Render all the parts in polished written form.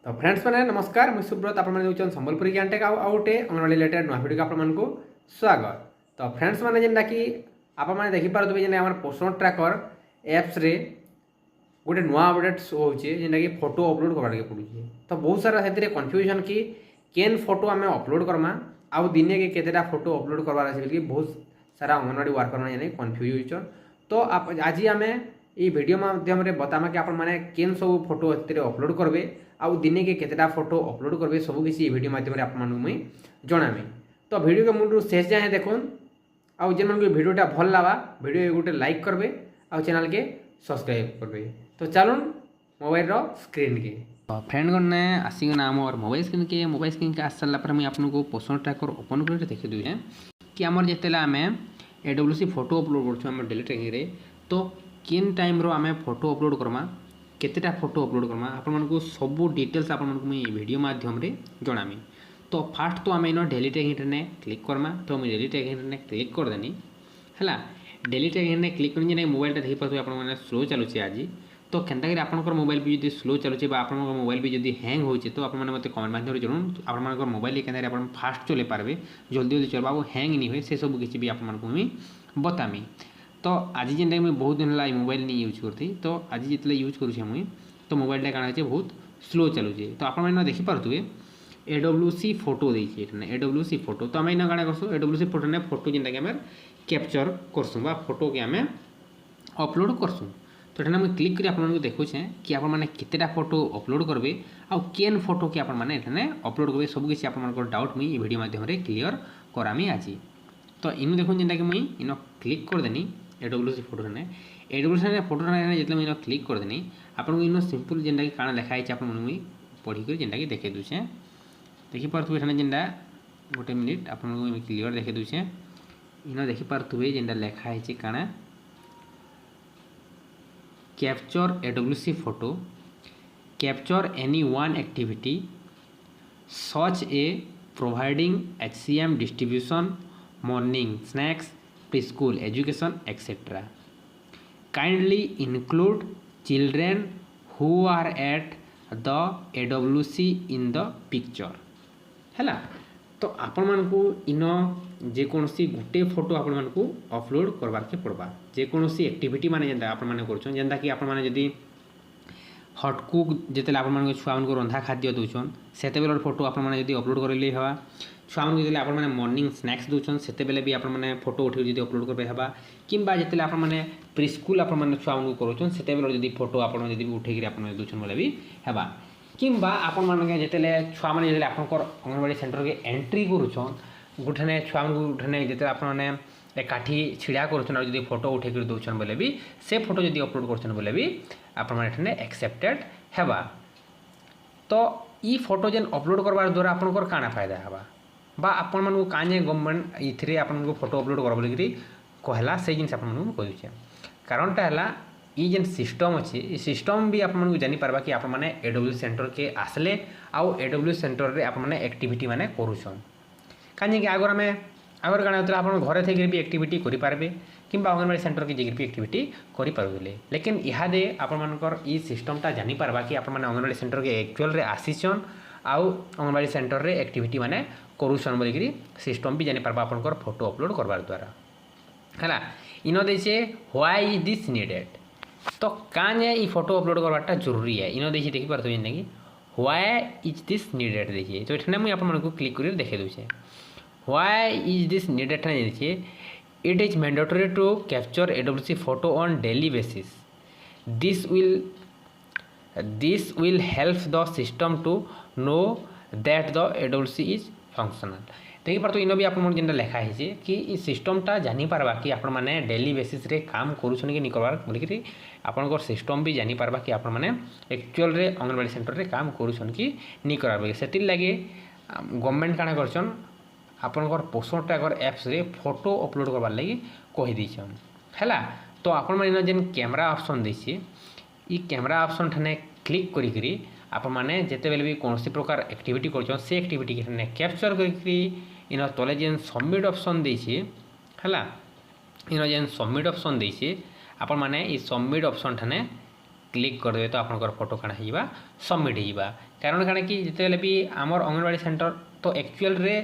तो फ्रेंड्स मैंने नमस्कार मुझे सुब्रत आप संबलपुरी ज्ञानटेक आउ गोटे अंगनवाड़ी रिलेटेड नुआ भिडियो आपको स्वागत। तो फ्रेंड्स मैंने जेनटा कि आपने देखिपे जे आम पोषण ट्रैकर एप्स रे गोटे नुआ अपडेट शो होचे जेनटा कि फोटो अपलोड करवाके पड़ुचे। तो बहुत सारा से कन्फ्यूजन कि केन फोटो आम अपलोड करमा आउ दिने के केतेटा फोटो अपलोड करवार अच्छे बहुत सारा अंगनवाड़ी वर्कर मैंने कन्फ्यूज होचन। तो आज आम ये वीडियो माध्यम बतामा कि आप केन सब फोटो अपलोड करेंगे आउ दिने के केतेटा फोटो अपलोड करेंगे सब किसी वीडियो माध्यम आपको जनामी। तो वीडियो के मूल शेष जाए देखुन आउ जेन मन वीडियोटा भल लगा वीडियो गोटे लाइक करेंगे आउ चैनल के सब्सक्राइब करेंगे। तो चलून मोबाइल स्क्रीन के फ्रेंड गणे आसिकना आम मोबाइल स्क्रीन के आस सारा मुझे आपको पोषण ट्रैकर ओपन कर देखी दूे कि आमर जिते आम AWC फोटो अपलोड कर डेली ट्रैकिंग रे तो केन टाइम रो आम फोटो अपलोड करमा केतेटा फोटो अपलोड करमा आपको सबू डिटेल्स आपको वीडियो माध्यम रे जनामी। तो फास्ट तो आम इन डेली ट्रैकिंग ने क्लिक करमा। तो मुझे डेली ट्रैकिंग ने क्लिक करदेनी है। डेली ट्रैकिंग ने क्लिक कर मोबाइल देखी पार्थे आप स्लो चलुचे आज। तो केनता आपंकर मोबाइल भी जो स्लो चलुचे आप मोबाइल भी जब हैंग होचे तो आपने मत कमेंट माध्यम जरूर आप मोबाइल के फास्ट चले पारे जल्दी जल्दी चलवा और हैंग नहीं हुए से सब किसी भी आपको मुझे बतामी। तो आज जेनटा मुझे बहुत दिन है मोबाइल नहीं यूज करती तो आज जिते यूज करुचे मुई तो मोबाइलटा काଣା है बहुत स्लो चलुचे। तो आपने देखिपे AWC फोटो देखिए AWC फोटो। तो आम इन काଣା करसु AWC फोटो ने फोटो जेनटा कि आम कैप्चर करसु बा फोटो के आम अपलोड करसु। तो ये मुझे क्लिक कर आपको देखुचे कि आपने केतेटा फोटो अपलोड करेंगे आउ केन फोटो के आपने अपलोड करेंगे सब किसी आप डाउट मुझे वीडियो माध्यम क्लीयर करामी आज। तो इन देखो जेनटा कि मुई इन क्लिक करदेनी AWC फोटो ने AWC फोटो ने जो मुझे क्लिक करदेनी आपको इन सिंपल जेनटा कि काଣା लिखाई आप मुझे पढ़ी जेनटा कि देखे दूचे देखिपे जेनटा गोटे मिनिट आपको क्लीयर देखे दूचे इन देखिपे जेनटा लिखाई काଣା capture AWC photo capture any one activity such a providing HCM distribution morning snacks pre school education etcetera kindly include children who are at the AWC in the picture है। तो आपण मानकू इन जेकोसी गोटे फोटो आपण मानकू अपलोड करवार के पड़वा जेकोसी activity माने जेंता आपण माने करछन जेंता कि आपण माने जदी हट कुक जिते आपण माने छुआ मानकू रंधा खाद्य दउछन सेते बेलर फोटो आपण माने जदी अपलोड करले हवा छुआ मानकू जदी आपण माने मॉर्निंग स्नैक्स दउछन सेते बेले भी आपण माने फोटो उठे जदी अपलोड करबे हवा किंबा जिते आपण माने प्री स्कूल आपण माने छुआ मानकू करछन सेते बेलर जदी फोटो आपण जदी उठे आपण माने दउछन बोले भी हवा किंबा आपण माने जिते छुआ माने जदी आपनकर अंगनवाड़ी सेंटर के एंट्री करूछन गुठने छुआ मानकू गुठने जिते आपण माने एकाठी छिड़ा करूछन और जदी फोटो उठे कर दउछन बोले भी से फोटो जदी अपलोड करछन बोले भी आपण माने एठने एक्सेप्टेड हेबा। तो ई फोटो जेन अपलोड करबार द्वारा आपनकर काना फायदा हेबा बा आपण मानकू काने गवर्नमेंट इथरे आपनकू फोटो अपलोड करबा बोली कहला से जिन आपण मानकू कहूचे कारणटा हला ई जेन सिस्टम अच्छे ये सिस्टम भी आपको जानी पारबा कि आपने AWC सेंटर के आसले आउ AWC सेंटर रे आपने एक्टिविटी माने करूछन कहीं आगर आम आगर काण होता आप घरे थे भी एक्टिविटी करेंगे किंबा अंगनवाड़ी सेंटर की जगह भी एक्टिविटी करें लेकिन इहादे आपर ई सिस्टमटा जानी पारबा कि आपने अंगनवाड़ी सेंटर के एक्चुअल रे आसीचन आउ अंगनवाड़ी सेंटर रे एक्टिविटी माने करूछन बोलिकी सिस्टम भी जानी पारबा आपनकर फोटो अपलोड करवार द्वारा है। इन देचे व्हाई इज दिस नीडेड तो काने ई फोटो अपलोड करवाटा जरूरी है इन देखिए देखिपे जेन कि व्हाई इज दिस नीडेड देखिए। तो ये मुझे आपको क्लिक कर देखे दूचे व्हाई इज दिस नीडेड देखिए it is mandatory to capture AWC photo on daily basis this will help the system to know that the AWC is functional देखिए। तो इन भी आप जेनटा लिखा है कि ई सिस्टमटा जानी पारबा कि आपण माने डेली बेसिस रे काम करूछन कि नहीं करबार बोलिकी आपनकर सिस्टम भी जानी पारबा कि आपण माने एक्चुअल रे अंगनवाड़ी सेंटर रे काम करूछन कि नहीं करबार सेतिर लागे गवर्नमेंट काना करछन आपनकर पोषण ट्रैकर एप्स रे फोटो अपलोड करबार लागि कहि दिछन हैला। तो आपण माने जेन कैमरा ऑप्शन दिछि ई कैमरा ऑप्शन ठने क्लिक करी करी आपण माने जेते बेले भी कोनसी प्रकार एक्टिविटी करछन से एक्टिविटी के ठने कैप्चर करी इन तले जेन सबमिट ऑप्शन दिछि हैला इन जेन सबमिट ऑप्शन दिछि आपण माने ई सबमिट ऑप्शन ठने क्लिक कर देबे तो आपनकर फोटो काना हिबा सबमिट हिबा कारण काण कि जिते भी आमर अंगनवाड़ी सेंटर तो एक्चुअल रे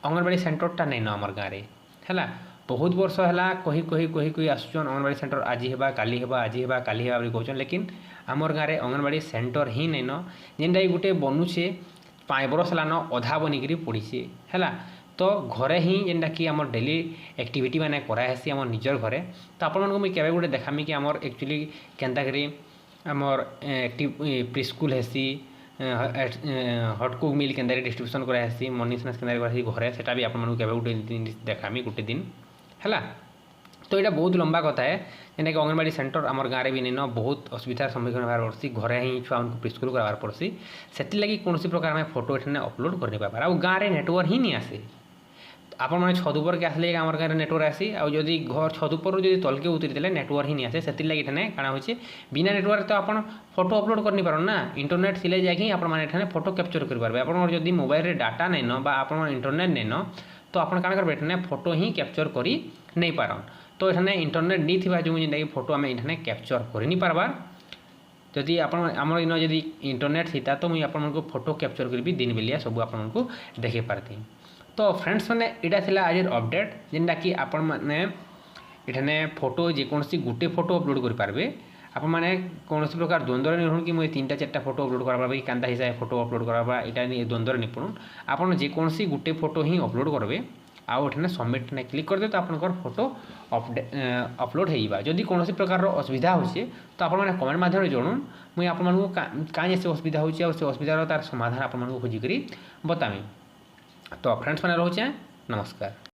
अंगनवाड़ी सेंटरटा नहीं न आमर गाँव में है बहुत वर्ष है कही आसुचन अंगनवाड़ी सेंटर आज हेबा काली हेबा आज हेबा काली हेबा कहन लेकिन आमर गाँव में अंगनवाड़ी सेंटर ही नहीं न जेनटा गोटे बनूचे 5 बरस है अधा बनिकी पड़ी है तो घरे ही जेनटा कि आम डेली एक्टिविटी मैंने करासी आम निजर घरे तो आपण मुझे मुझे गोटे देखामी कि आमर एक्चुअली केनता करी आमर प्री स्कूल हेसी हट कुक मिल के डिस्ट्रीब्यूशन करासी मनी स्नैक्स के घरे से भी आपको गोटे देखामी गोटे दिन है तो यहाँ बहुत लंबा कथा है जेनटा कि अंगनवाड़ी सेंटर आम गाँव में भी नहीं न बहुत असुविधार सम्मुखीन होबार पड़सी घरे ही छुआ प्री स्कूल करार पड़सी से लगी कौन प्रकार में फोटो ये अपलोड कर नहीं पार आ गाँव में नेटवर्क ही नहीं आसे आपण मैंने छत उपर के आसले आम गाँव में नेटवर्क आसी आदि घर छत उपर जो तलके उतरी नेटवर्क ही नहीं आसे से लगी काଣା होचे बिना नेटवर्क तो आप फोटो अपलोड कर नहीं पार ना इंटरनेट थिले जाकि आपने फोटो कैप्चर कर पारे आप जब मोबाइल रे डाटा नहीं न बा आप इंटरनेट नहीं न तो आप करेंगे फोटो ही कैप्चर कर नहीं पारन तो ये इंटरनेट नहीं थी जो जेनटा फोटो आम ये कैप्चर कर नहीं पार्बार जदि आम इन जदि इंटरनेट थीता तो मुझे आपको फोटो कैप्चर करी दिन बेलिया सब आपको देखे पारती तो फ्रेंड्स मैंने यहाँ आज अपडेट जेनटा कि आपण मैंने इठाने फोटो जेकोसी गोटे फोटो अपलोड कर पारे आप मैंने कौन प्रकार द्वंद्व नहीं हूँ कि मुझे 3टा 4टा फोटो अपलोड करवा कि कांदा हिसाब फोटो अपलोड करवा यहाँ द्वंद्व नहीं पड़ून आप जेकोसी गोटे फोटो ही अपलोड करेंगे आउ एठने सबमिट ने क्लिक करदे तो आपनकर फोटो अपलोड होइबा जदि कौन प्रकार असुविधा होचे तो आप कमेंट माध्यम जणुन मुझे आपको कहीं से असुविधा होची और से असुविधार तार समाधान आपको खोजिक बतामी तो फ्रेंड्स मैंने रोचे नमस्कार।